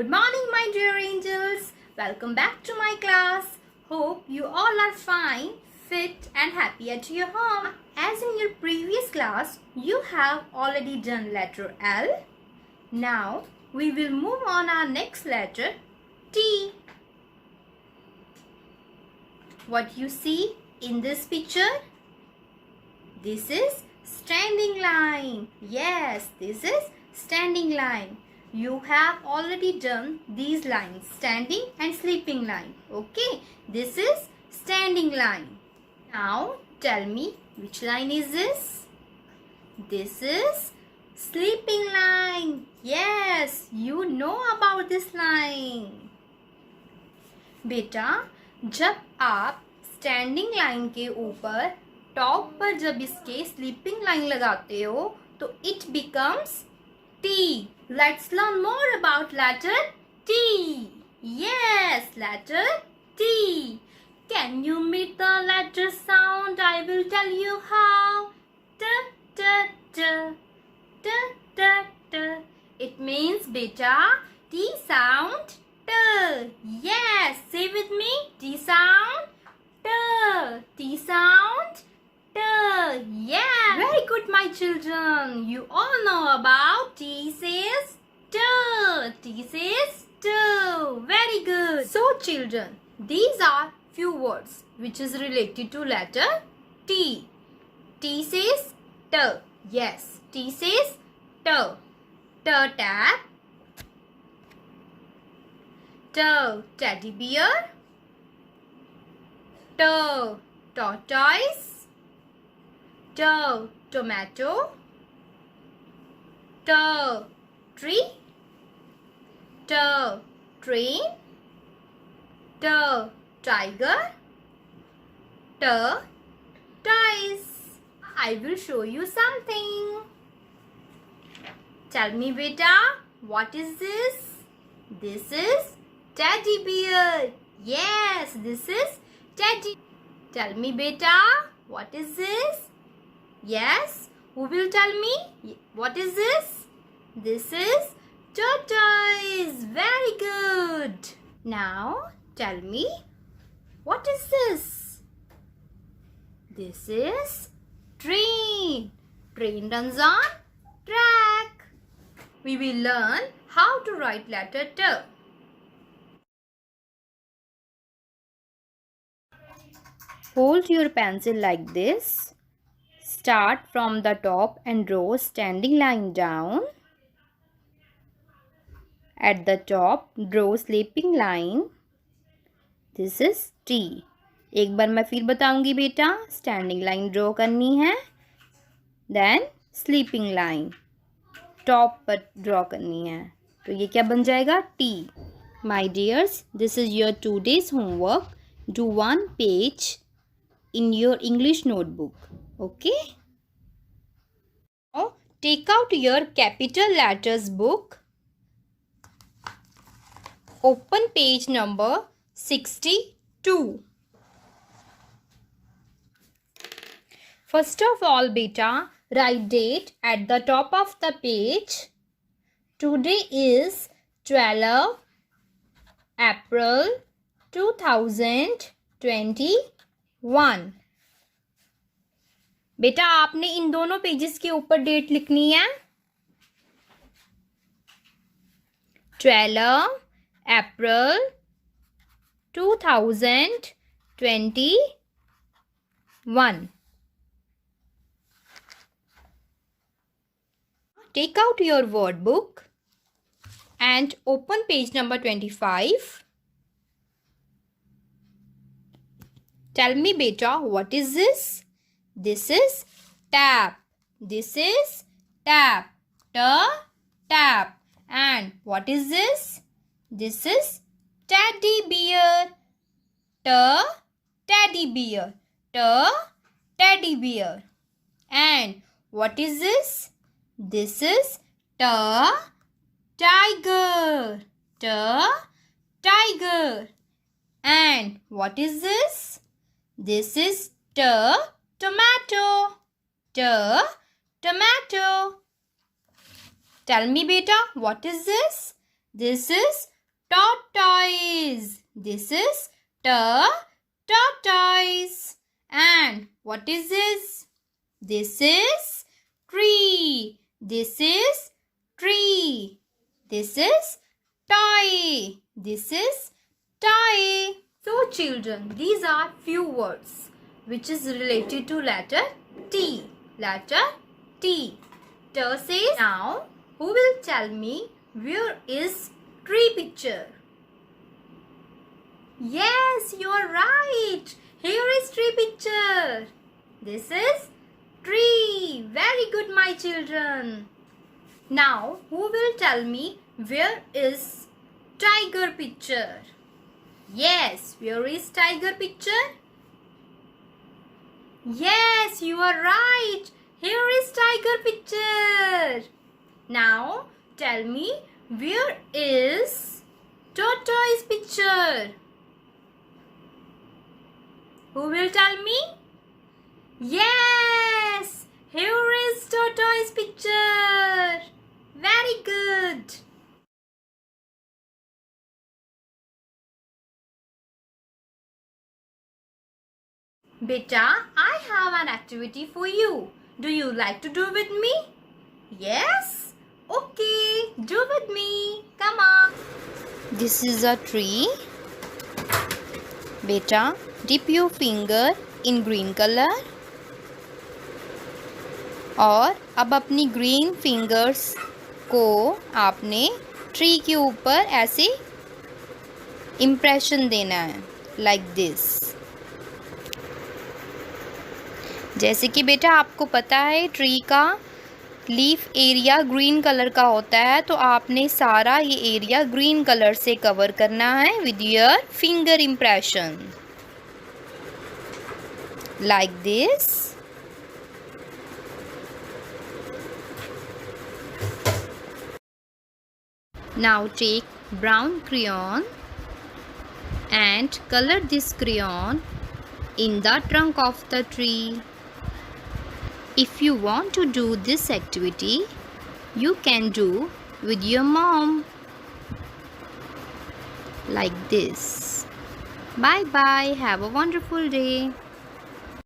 Good morning, my dear angels. Welcome back to my class. Hope you all are fine, fit and happy at your home. As in your previous class, you have already done letter L. Now, we will move on our next letter, T. What you see in this picture? This is standing line. Yes, this is standing line. You have already done these lines, standing and sleeping line. Okay, this is standing line. Now tell me, which line is this? This is sleeping line. Yes, you know about this line. बेटा, जब आप standing line के ऊपर top पर जब इसके sleeping line लगाते हो तो it becomes T. Let's learn more about letter T. Yes, letter T. Can you make the letter sound? I will tell you how. T, T, T. T, T, T. It means, beta, T sound, T. Yes, say with me. T sound, T. T sound, T. Yeah. Very good, my children. You all know about T says T. T says T. Very good. So, children, these are few words which is related to letter T. T says T. Yes. T says T. T tap. T teddy bear. T tortoise. T tomato. T tree. T train. T tiger. T toys. I will show you something. Tell me, beta, what is this? This is teddy bear. Yes, this is teddy. Tell me, beta, what is this? Yes, who will tell me? What is this? This is tortoise. Very good. Now, tell me, what is this? This is train. Train runs on track. We will learn how to write letter T. Hold your pencil like this. Start from the top and draw standing line down. At the top, draw sleeping line. This is T. एक बार मैं फिर बताऊंगी बेटा. Standing line draw करनी है. Then sleeping line. Top पर draw करनी है. तो ये क्या बन जाएगा? T. My dears, this is your today's homework. Do one page in your English notebook. Okay? Now, take out your capital letters book. Open page number 62. First of all, beta, write date at the top of the page. Today is 12 April 2021. बेटा आपने इन दोनों pages के ऊपर date लिखनी है. 12 April 2021. Take out your word book and open page number 25. Tell me, beta, what is this? This is tap. This is tap. Tap. And what is this? This is teddy bear. Teddy bear. Teddy bear. And what is this? This is tiger. Tiger. And what is this? This is tomato. Tomato. Tell me, beta, what is this? This is tortoise. This is tortoise. And what is this? This is tree. This is tree. This is toy. This is toy. So children, these are few words which is related to letter T. Letter T. T says, now who will tell me where is tree picture? Yes, you are right. Here is tree picture. This is tree. Very good, my children. Now, who will tell me where is tiger picture? Yes, where is tiger picture? Yes, you are right. Here is tiger picture. Now, tell me where is tortoise picture? Who will tell me? Yes, here is tortoise picture. Very good. Beta, I have an activity for you. Do you like to do with me? Yes? Okay, do with me. Come on. This is a tree. Beta, dip your finger in green color. और अब अपनी green fingers को आपने tree के ऊपर ऐसे impression देना है, लाइक दिस। जैसे कि बेटा आपको पता है ट्री का लीफ एरिया ग्रीन कलर का होता है, तो आपने सारा ये एरिया ग्रीन कलर से कवर करना है with your finger impression, like this. Now take brown crayon and color this crayon in the trunk of the tree. If you want to do this activity, you can do with your mom, like this. Bye bye. Have a wonderful day.